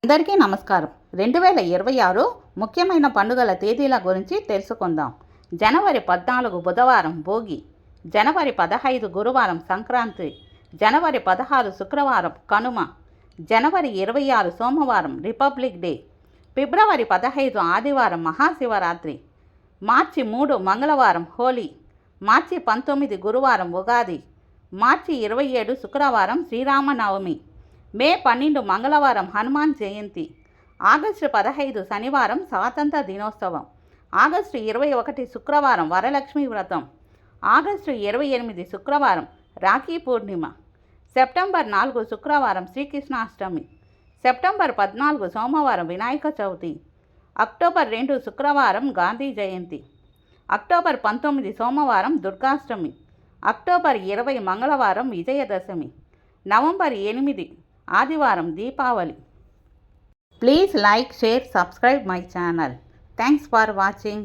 అందరికీ నమస్కారం. 2026 ముఖ్యమైన పండుగల తేదీల గురించి తెలుసుకుందాం. జనవరి 14 బుధవారం భోగి, జనవరి 15 గురువారం సంక్రాంతి, జనవరి 16 శుక్రవారం కనుమ, జనవరి 26 సోమవారం రిపబ్లిక్ డే, ఫిబ్రవరి 15 ఆదివారం మహాశివరాత్రి, మార్చి 3 మంగళవారం హోలీ, మార్చి 19 గురువారం ఉగాది, మార్చి 27 శుక్రవారం శ్రీరామనవమి, మే 12 మంగళవారం హనుమాన్ జయంతి, ఆగస్టు 15 శనివారం స్వాతంత్ర దినోత్సవం, ఆగస్టు 21 శుక్రవారం వరలక్ష్మి వ్రతం, ఆగస్టు 28 శుక్రవారం రాఖీ పూర్ణిమ, సెప్టెంబర్ 4 శుక్రవారం శ్రీకృష్ణాష్టమి, సెప్టెంబర్ 14 సోమవారం వినాయక చవితి, అక్టోబర్ 2 శుక్రవారం గాంధీ జయంతి, అక్టోబర్ 19 సోమవారం దుర్గాష్టమి, అక్టోబర్ 20 మంగళవారం విజయదశమి, నవంబర్ 8 ఆదివారం Deepavali. Please like, share, subscribe my channel. Thanks for watching.